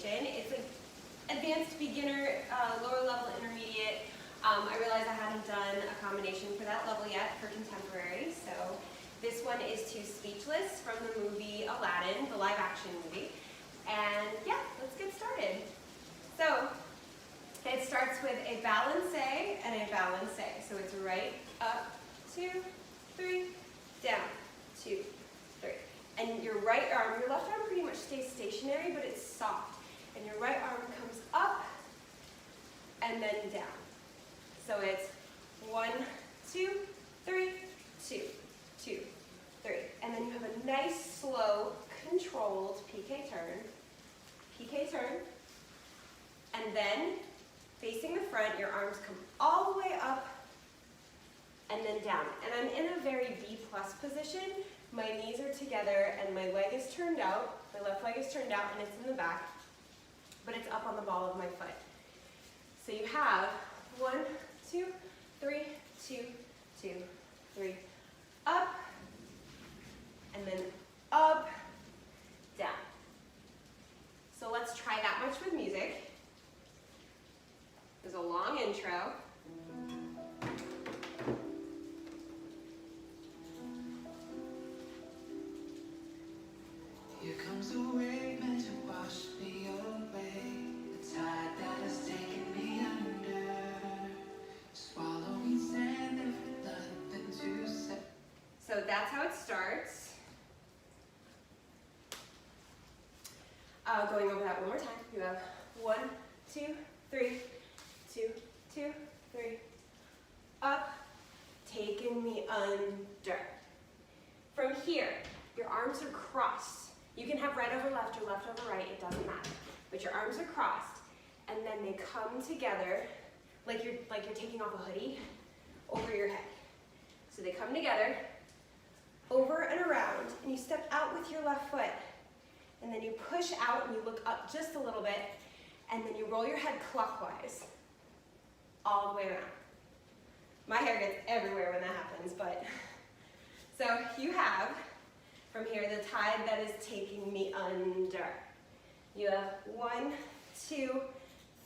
combination. It's an advanced beginner, lower level intermediate. I realized I hadn't done a combination for that level yet for contemporary, so this one is to Speechless from the movie Aladdin, the live action movie. And yeah, let's get started. So it starts with a balancé and a balancé. So it's right, up, 2, 3, down, 2, 3. And your right arm, your left arm pretty much stays stationary, but it's soft. And your right arm comes up and then down. So it's 1, 2, 3, 2, 2, 3. And then you have a nice, slow, controlled PK turn. And then, facing the front, your arms come all the way up and then down. And I'm in a very B+ position. My knees are together and my leg is turned out. My left leg is turned out and it's in the back, but it's up on the ball of my foot. So you have 1, 2, 3, 2, 2, 3, up, and then up, down. So let's try that much with music. There's a long intro. Here comes the wave meant to wash me away. The tide that has taken me under. Swallowing sand, there for nothing to say. So that's how it starts. Going over that one more time. You have 1, 2, 3, 2, 2, 3. Up, taking me under. From here, your arms are crossed. You can have right over left or left over right, it doesn't matter. But your arms are crossed, and then they come together like you're taking off a hoodie over your head. So they come together, over and around, and you step out with your left foot. And then you push out and you look up just a little bit, and then you roll your head clockwise, all the way around. My hair gets everywhere when that happens, but. So you have, from here, the tide that is taking me under. You have 1, 2,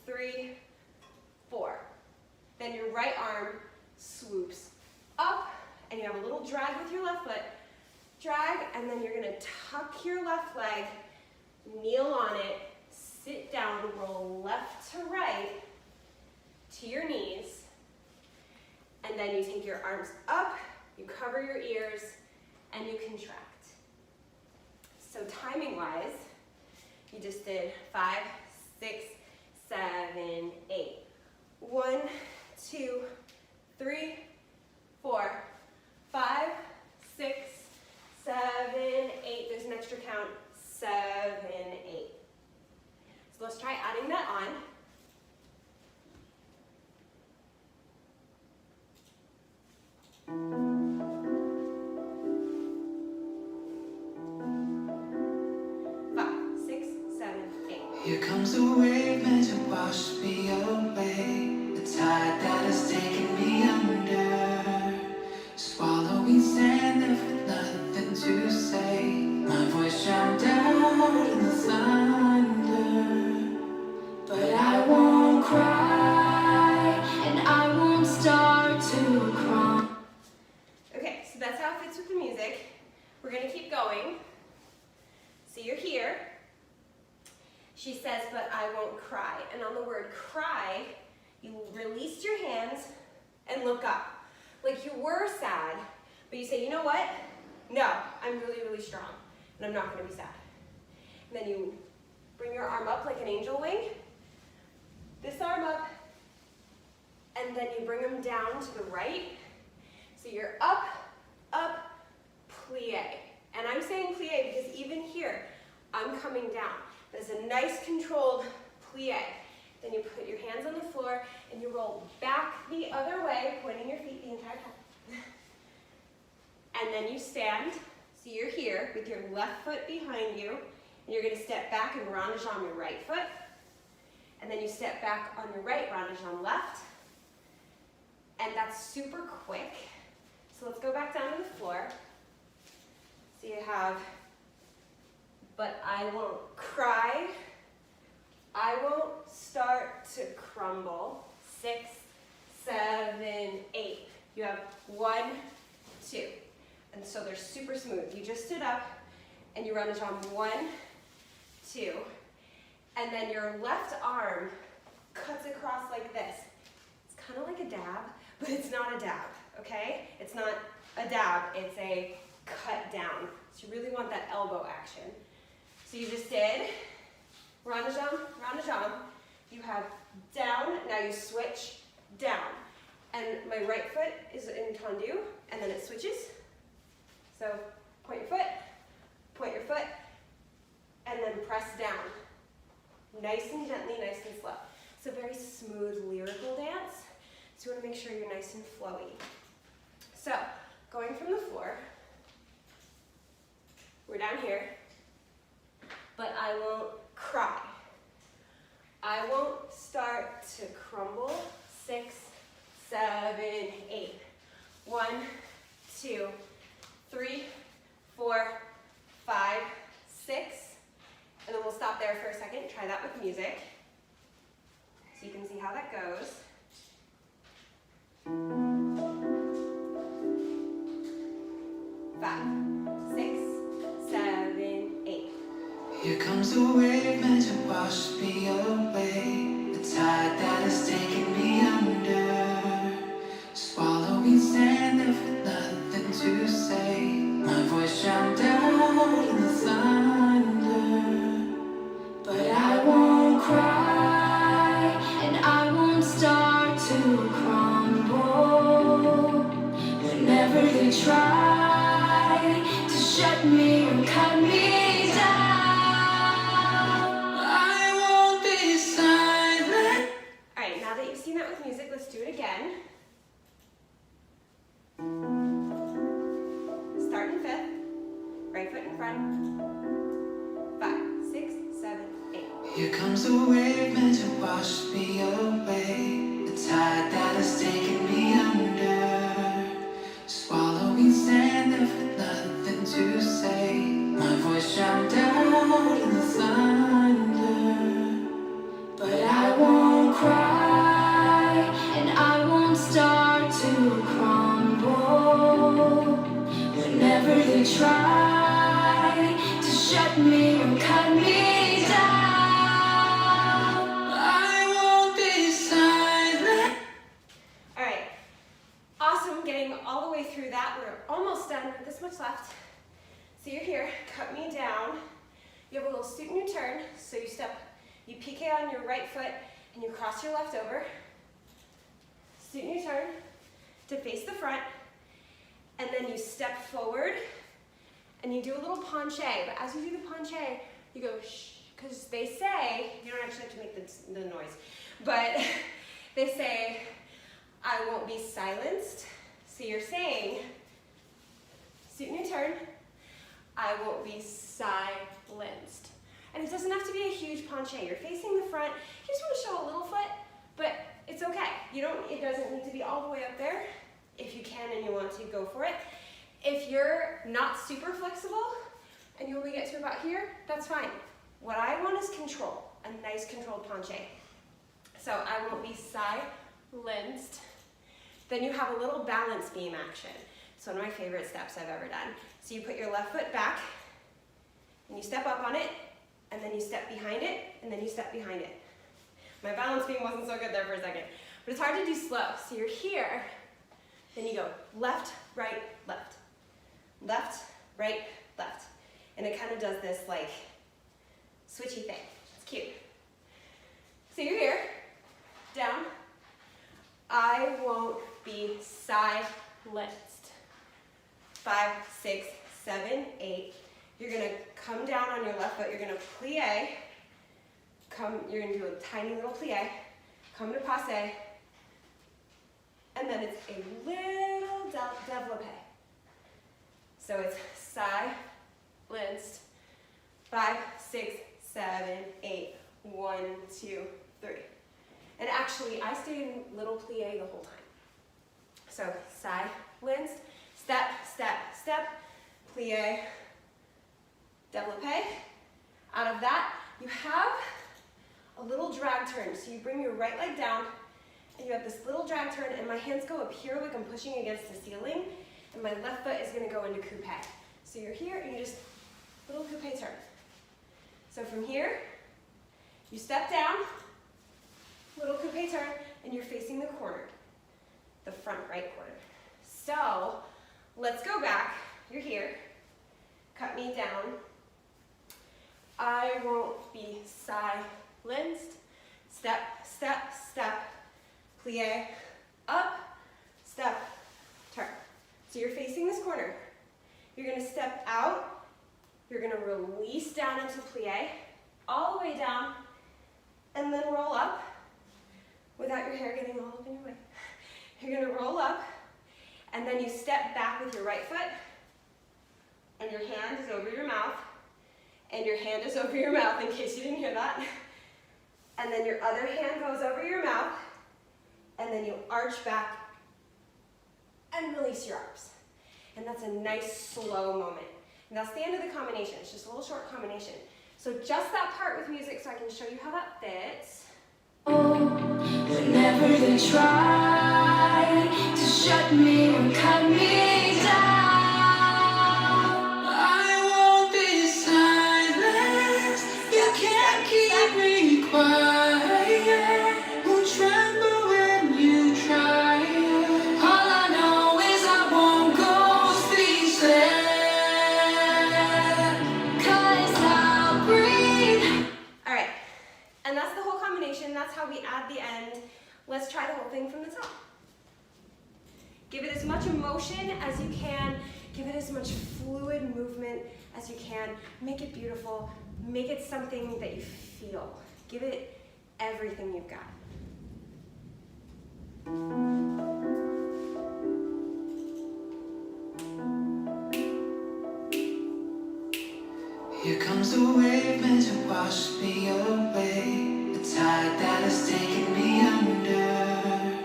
3, 4. Then your right arm swoops up, and you have a little drag with your left foot. Drag, and then you're gonna tuck your left leg, kneel on it, sit down, roll left to right to your knees, and then you take your arms up, you cover your ears, and you contract. So timing-wise, you just did 5, 6, 7, 8. 1, 2, 3, 4, 5, 6, 7, 8. There's an extra count. 7, 8. So let's try adding that on. Here comes the wave meant to wash me away. The tide that has taken me under. Swallowing sand, there for nothing to say. My voice drowned out in the thunder. But I won't cry, and I won't start to cry. Okay, so that's how it fits with the music. We're gonna keep going. So you're here. She says, but I won't cry. And on the word cry, you release your hands and look up. Like you were sad, but you say, you know what? No, I'm really, really strong, and I'm not gonna be sad. And then you bring your arm up like an angel wing, this arm up, and then you bring them down to the right. So you're up, up, plie. And I'm saying plie because even here, I'm coming down. There's a nice controlled plie. Then you put your hands on the floor and you roll back the other way, pointing your feet the entire time. And then you stand. So you're here with your left foot behind you, and you're gonna step back and ronde jambe your right foot. And then you step back on your right, ronde jambe left. And that's super quick. So let's go back down to the floor. So you have, but I won't cry, I won't start to crumble. 6, 7, 8. You have 1, 2. And so they're super smooth. You just stood up and you run a jump. 1, 2. And then your left arm cuts across like this. It's kind of like a dab, but it's not a dab, okay? It's not a dab, it's a cut down. So you really want that elbow action. So you just did round a jump. You have down, now you switch down. And my right foot is in tendu, and then it switches. So point your foot, and then press down. Nice and gently, nice and slow. It's a very smooth lyrical dance, so you want to make sure you're nice and flowy. So, going from the floor, we're down here, but I won't cry. I won't start to crumble. 6, 7, 8. 1, 2, 3, 4, 5, 6. And then we'll stop there for a second. Try that with music. So you can see how that goes. 5, 6, 7, 8. Here comes the wave meant to wash me away. The tide that has taken me under. Swallowing sand left with nothing to say. My voice drowned out in the thunder. But I won't cry, and I won't start to crumble. Whenever they try to shut me or cut me down, I won't be silent. All right, now that you've seen that with music, let's do it again. Start in 5th, right foot in front. 5, 6, 7, 8. Here comes the wave meant to wash me away. The tide that has taken me under. Swallowing sand left with nothing to say. My voice drowned out in the thunder. But I won't cry, and I won't start to crumble. Whenever they try to shut me or cut me down, I won't be silent. All right, awesome, getting all the way through that. We're almost done with this much left. So you're here, cut me down. You have a little student U-turn, so you piqué on your right foot and you cross your left over. Student U-turn to face the front, and then you step forward and you do a little penché. But as you do the penché, you go shh, because they say, you don't actually have to make the noise, but they say, I won't be silenced. So you're saying, student U-turn, I won't be silenced. And it doesn't have to be a huge penché. You're facing the front. You just want to show a little foot, but it's okay. It doesn't need to be all the way up there. If you can and you want to, go for it. If you're not super flexible and you only get to about here, that's fine. What I want is control, a nice controlled penché. So I won't be silenced. Then you have a little balance beam action. It's one of my favorite steps I've ever done. So you put your left foot back, and you step up on it, and then you step behind it, and then you step behind it. My balance beam wasn't so good there for a second, but it's hard to do slow. So you're here, then you go left, right, left. Left, right, left. And it kind of does this like switchy thing. It's cute. So you're here, down. I won't be silenced. 5, 6, 7, 8. You're gonna come down on your left foot. You're gonna plie. You're gonna do a tiny little plie. Come to passe. And then it's a little développé. So it's silenced. 5, 6, 7, 8. 1, 2, 3. And actually, I stayed in little plie the whole time. So silenced, step, step, step, plie, développé. Out of that, you have a little drag turn. So you bring your right leg down, and you have this little drag turn, and my hands go up here like I'm pushing against the ceiling, and my left foot is gonna go into coupe. So you're here, and you just, little coupe turn. So from here, you step down, little coupe turn, and you're facing the corner, the front right corner. So let's go back. You're here. Cut me down. I won't be silenced. Step, step, step. Plie, up, step, turn. So you're facing this corner. You're gonna step out. You're gonna release down into plie, all the way down, and then roll up without your hair getting all up in your way. You're gonna roll up, and then you step back with your right foot, and your hand is over your mouth, and your hand is over your mouth in case you didn't hear that. And then your other hand goes over your mouth, and then you arch back and release your arms. And that's a nice slow moment. And that's the end of the combination. It's just a little short combination. So just that part with music so I can show you how that fits. Whenever they try to shut me or cut me down, I won't be silenced. You can't keep me quiet. Won't tremble when you try. All I know is I won't go speechless, 'cause I'll breathe. All right, and that's the whole combination. That's how we add the end. Let's try the whole thing from the top. Give it as much emotion as you can. Give it as much fluid movement as you can. Make it beautiful. Make it something that you feel. Give it everything you've got. Here comes the wave meant to wash me away, the tide that has taken me under,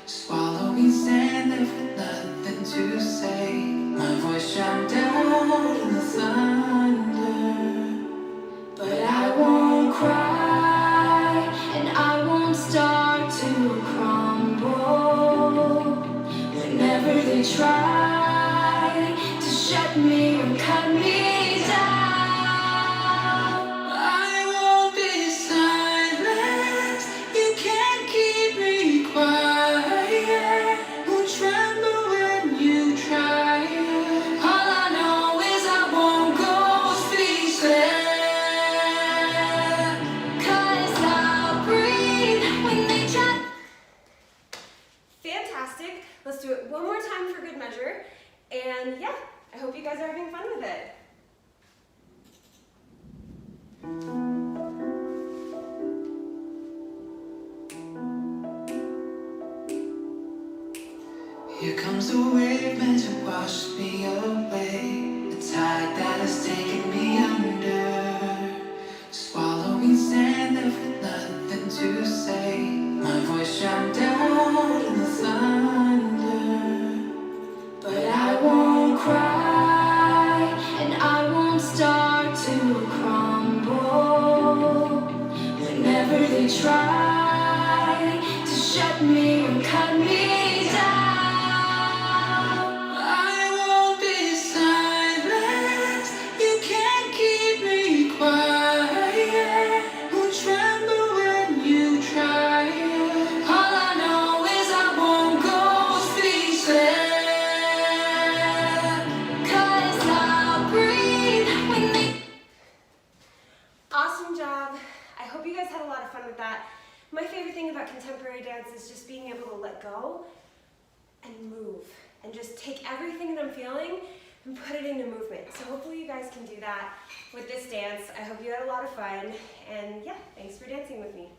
swallowing sand left with nothing to say. My voice drowned out in the thunder, but I won't cry, and I won't start to crumble. Whenever they try to shut me or cut me down, Let's do it one more time for good measure. And yeah, I hope you guys are having fun with it. Here comes the wave meant to wash me away, the tide that has taken me under, swallowing sand left with nothing to say. My voice drowned out in the thunder, but I won't cry, and I won't start to crumble. Whenever they try to shut me or cut me down, My favorite thing about contemporary dance is just being able to let go and move and just take everything that I'm feeling and put it into movement. So hopefully you guys can do that with this dance. I hope you had a lot of fun, and yeah, thanks for dancing with me.